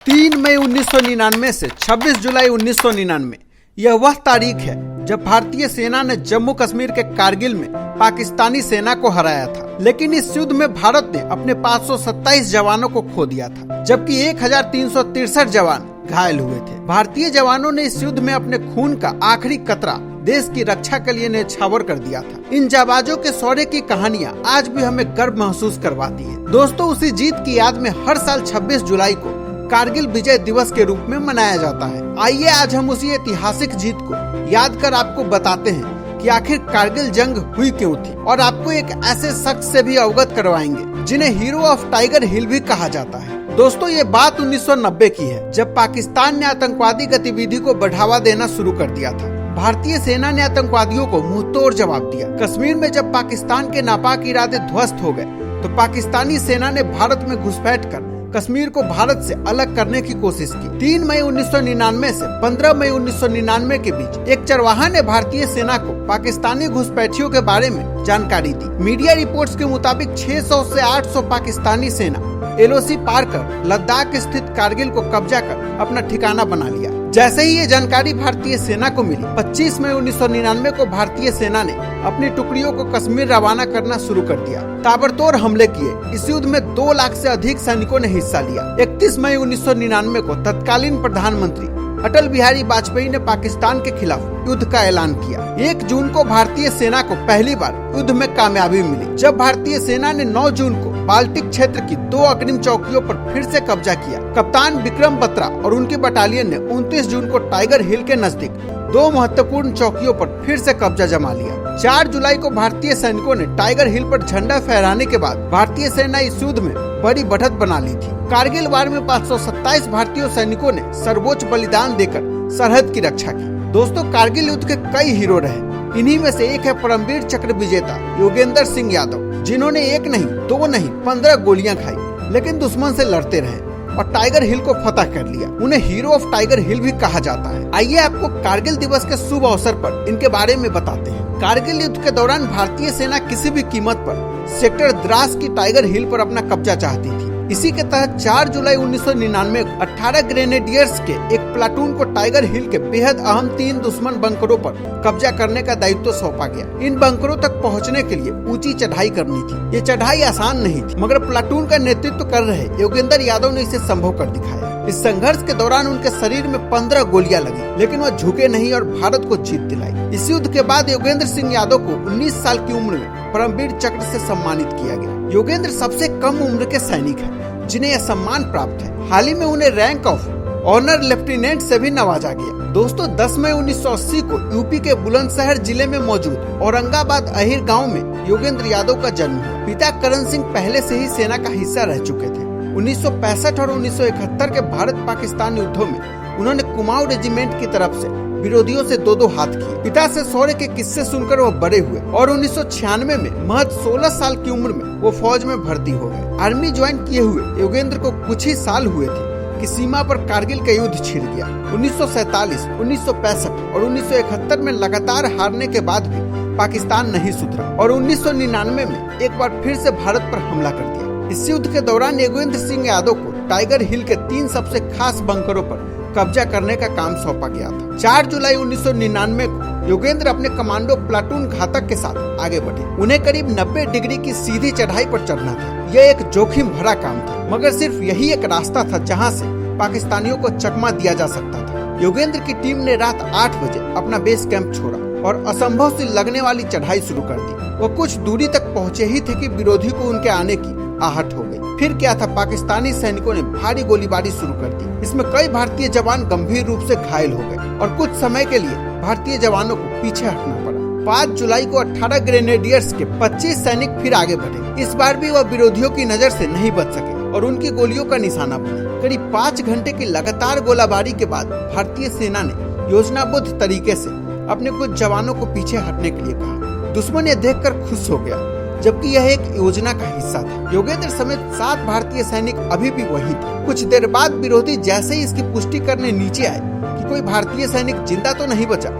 3 मई 1999 से 26 जुलाई 1999 यह वह तारीख है जब भारतीय सेना ने जम्मू कश्मीर के कारगिल में पाकिस्तानी सेना को हराया था। लेकिन इस युद्ध में भारत ने अपने 527 जवानों को खो दिया था, जबकि 1363 जवान घायल हुए थे। भारतीय जवानों ने इस युद्ध में अपने खून का आखिरी कतरा देश की रक्षा के लिए न्यौछावर कर दिया था। इन जाबाजों के शौर्य की कहानियां आज भी हमें गर्व महसूस करवाती है। दोस्तों, उसी जीत की याद में हर साल 26 जुलाई को कारगिल विजय दिवस के रूप में मनाया जाता है। आइए आज हम उसी ऐतिहासिक जीत को याद कर आपको बताते हैं कि आखिर कारगिल जंग हुई क्यों थी, और आपको एक ऐसे शख्स से भी अवगत करवाएंगे जिन्हें हीरो ऑफ टाइगर हिल भी कहा जाता है। दोस्तों, ये बात 1990 की है, जब पाकिस्तान ने आतंकवादी गतिविधि को बढ़ावा देना शुरू कर दिया था। भारतीय सेना ने आतंकवादियों को मुंहतोड़ जवाब दिया। कश्मीर में जब पाकिस्तान के नापाक इरादे ध्वस्त हो गए तो पाकिस्तानी सेना ने भारत में घुसपैठ कर कश्मीर को भारत से अलग करने की कोशिश की। 3 मई 1999 से 15 मई 1999 के बीच एक चरवाहा ने भारतीय सेना को पाकिस्तानी घुसपैठियों के बारे में जानकारी दी। मीडिया रिपोर्ट्स के मुताबिक 600 से 800 पाकिस्तानी सेना LOC पार कर लद्दाख स्थित कारगिल को कब्जा कर अपना ठिकाना बना लिया। जैसे ही ये जानकारी भारतीय सेना को मिली, 25 मई 1999 को भारतीय सेना ने अपनी टुकड़ियों को कश्मीर रवाना करना शुरू कर दिया। ताबड़तोड़ हमले किए। इस युद्ध में 2 लाख से अधिक सैनिकों ने हिस्सा लिया। 31 मई 1999 को तत्कालीन प्रधानमंत्री अटल बिहारी वाजपेयी ने पाकिस्तान के खिलाफ युद्ध का ऐलान किया। 1 जून को भारतीय सेना को पहली बार युद्ध में कामयाबी मिली, जब भारतीय सेना ने 9 जून को बाल्टिक क्षेत्र की 2 अग्रिम चौकियों पर फिर से कब्जा किया। कप्तान विक्रम बत्रा और उनकी बटालियन ने 29 जून को टाइगर हिल के नजदीक 2 महत्वपूर्ण चौकियों पर फिर से कब्जा जमा लिया। 4 जुलाई को भारतीय सैनिकों ने टाइगर हिल पर झंडा फहराने के बाद भारतीय सेना इस युद्ध में बड़ी बढ़त बना ली थी। कारगिल वार में 527 भारतीय सैनिकों ने सर्वोच्च बलिदान देकर सरहद की रक्षा की। दोस्तों, कारगिल युद्ध के कई हीरो रहे। इन्हीं में से एक है परमवीर चक्र विजेता योगेंद्र सिंह यादव, जिन्होंने 1 नहीं 2 नहीं 15 गोलियां खाई, लेकिन दुश्मन से लड़ते रहे और टाइगर हिल को फतह कर लिया। उन्हें हीरो ऑफ टाइगर हिल भी कहा जाता है। आइए आपको कारगिल दिवस के शुभ अवसर पर इनके बारे में बताते हैं। कारगिल युद्ध के दौरान भारतीय सेना किसी भी कीमत पर सेक्टर द्रास की टाइगर हिल पर अपना कब्जा चाहती थी। इसी के तहत 4 जुलाई 1999 को 18 ग्रेनेडियर्स के एक प्लाटून को टाइगर हिल के बेहद अहम 3 दुश्मन बंकरों पर कब्जा करने का दायित्व सौंपा गया। इन बंकरों तक पहुंचने के लिए ऊंची चढ़ाई करनी थी। ये चढ़ाई आसान नहीं थी, मगर प्लाटून का नेतृत्व कर रहे योगेंद्र यादव ने इसे संभव कर दिखाया। इस संघर्ष के दौरान उनके शरीर में 15 गोलियां लगी, लेकिन वह झुके नहीं और भारत को जीत दिलाई। इस युद्ध के बाद योगेंद्र सिंह यादव को 19 साल की उम्र में परमवीर चक्र से सम्मानित किया गया। योगेंद्र सबसे कम उम्र के सैनिक हैं जिन्हें यह सम्मान प्राप्त है। हाल ही में उन्हें रैंक ऑफ ऑनर लेफ्टिनेंट से भी नवाजा गया। दोस्तों, 10 मई 1980 को यूपी के बुलंदशहर जिले में मौजूद औरंगाबाद अहिर गांव में योगेंद्र यादव का जन्म हुआ। पिता करण सिंह पहले से ही सेना का हिस्सा रह चुके थे। 1965 और 1971 के भारत पाकिस्तान युद्धों में उन्होंने कुमाऊं रेजिमेंट की तरफ से विरोधियों से 2-2 हाथ किए। पिता से शौर्य के किस्से सुनकर वह बड़े हुए और 1996 में महज 16 साल की उम्र में वो फौज में भर्ती हो गए। आर्मी ज्वाइन किए हुए योगेंद्र को कुछ ही साल हुए थे कि सीमा पर कारगिल का युद्ध छिड़ गया। 1947, 1965 और 1971 में लगातार हारने के बाद भी पाकिस्तान नहीं सुधरा और 1999 में एक बार फिर से भारत पर हमला कर दिया। इस युद्ध के दौरान योगेंद्र सिंह यादव को टाइगर हिल के 3 सबसे खास बंकरों पर कब्जा करने का काम सौंपा गया था। 4 जुलाई 1999 को योगेंद्र अपने कमांडो प्लाटून घातक के साथ आगे बढ़े। उन्हें करीब 90 डिग्री की सीधी चढ़ाई पर चढ़ना था। यह एक जोखिम भरा काम था, मगर सिर्फ यही एक रास्ता था जहां से पाकिस्तानियों को चकमा दिया जा सकता था। योगेंद्र की टीम ने रात 8 बजे अपना बेस कैंप छोड़ा और असंभव सी लगने वाली चढ़ाई शुरू कर दी। वो कुछ दूरी तक पहुँचे ही थे कि विरोधी को उनके आने की आहट हो गई। फिर क्या था, पाकिस्तानी सैनिकों ने भारी गोलीबारी शुरू कर दी। इसमें कई भारतीय जवान गंभीर रूप से घायल हो गए और कुछ समय के लिए भारतीय जवानों को पीछे हटना पड़ा। 5 जुलाई को 18 ग्रेनेडियर्स के 25 सैनिक फिर आगे बढ़े। इस बार भी वह विरोधियों की नजर से नहीं बच सके और उनकी गोलियों का निशाना बने। करीब 5 घंटे की लगातार गोलाबारी के बाद भारतीय सेना ने योजनाबद्ध तरीके से अपने कुछ जवानों को पीछे हटने के लिए कहा। दुश्मन ये देखकर खुश हो गया, जबकि यह एक योजना का हिस्सा था। योगेंद्र समेत 7 भारतीय सैनिक अभी भी वहीं थे। कुछ देर बाद विरोधी जैसे ही इसकी पुष्टि करने नीचे आए कि कोई भारतीय सैनिक जिंदा तो नहीं बचा,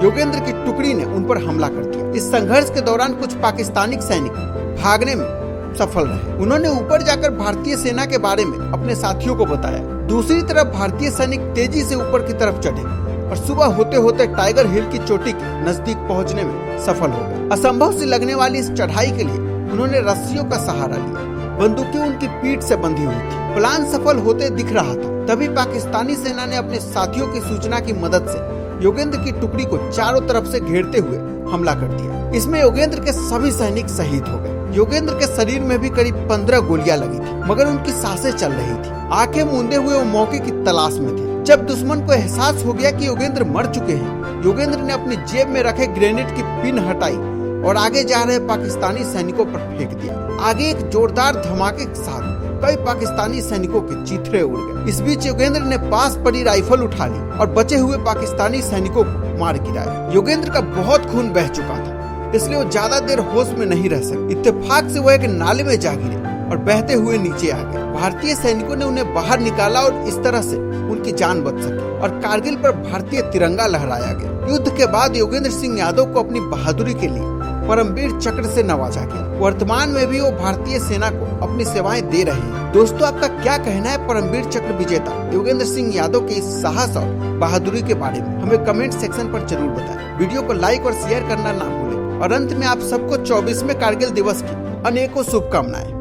योगेंद्र की टुकड़ी ने उन पर हमला कर दिया। इस संघर्ष के दौरान कुछ पाकिस्तानी सैनिक भागने में सफल रहे। उन्होंने ऊपर जाकर भारतीय सेना के बारे में अपने साथियों को बताया। दूसरी तरफ भारतीय सैनिक तेजी से ऊपर की तरफ चढ़े और सुबह होते होते टाइगर हिल की चोटी के नजदीक पहुंचने में सफल हो गए। असंभव सी लगने वाली इस चढ़ाई के लिए उन्होंने रस्सियों का सहारा लिया। बंदूकें उनकी पीठ से बंधी हुई थी। प्लान सफल होते दिख रहा था। तभी पाकिस्तानी सेना ने अपने साथियों की सूचना की मदद से योगेंद्र की टुकड़ी को चारों तरफ से घेरते हुए हमला कर दिया। इसमें योगेंद्र के सभी सैनिक शहीद हो गए। योगेंद्र के शरीर में भी करीब 15 गोलियां लगी थी, मगर उनकी सांसें चल रही थी। आंखें मूंदे हुए वो मौके की तलाश में थे। जब दुश्मन को एहसास हो गया कि योगेंद्र मर चुके हैं, योगेंद्र ने अपनी जेब में रखे ग्रेनेड की पिन हटाई और आगे जा रहे पाकिस्तानी सैनिकों पर फेंक दिया। आगे एक जोरदार धमाके के साथ कई पाकिस्तानी सैनिकों के चीथड़े उड़ गए। इस बीच योगेंद्र ने पास पड़ी राइफल उठा ली और बचे हुए पाकिस्तानी सैनिकों को मार गिराया। योगेंद्र का बहुत खून बह चुका था, इसलिए वो ज्यादा देर होश में नहीं रह सके। इत्तेफाक से वो एक नाले में जा गिरे और बहते हुए नीचे आ गए। भारतीय सैनिकों ने उन्हें बाहर निकाला और इस तरह से उनकी जान बच सकी और कारगिल पर भारतीय तिरंगा लहराया गया। युद्ध के बाद योगेंद्र सिंह यादव को अपनी बहादुरी के लिए परमवीर चक्र से नवाजा गया। वर्तमान में भी वो भारतीय सेना को अपनी सेवाएं दे रहे हैं। दोस्तों, आपका क्या कहना है परमवीर चक्र विजेता योगेंद्र सिंह यादव के इस साहस और बहादुरी के बारे में? हमें कमेंट सेक्शन पर जरूर बताएं। वीडियो को लाइक और शेयर करना ना भूलें। और अंत में आप सबको 24वें कारगिल दिवस की अनेकों शुभकामनाएं।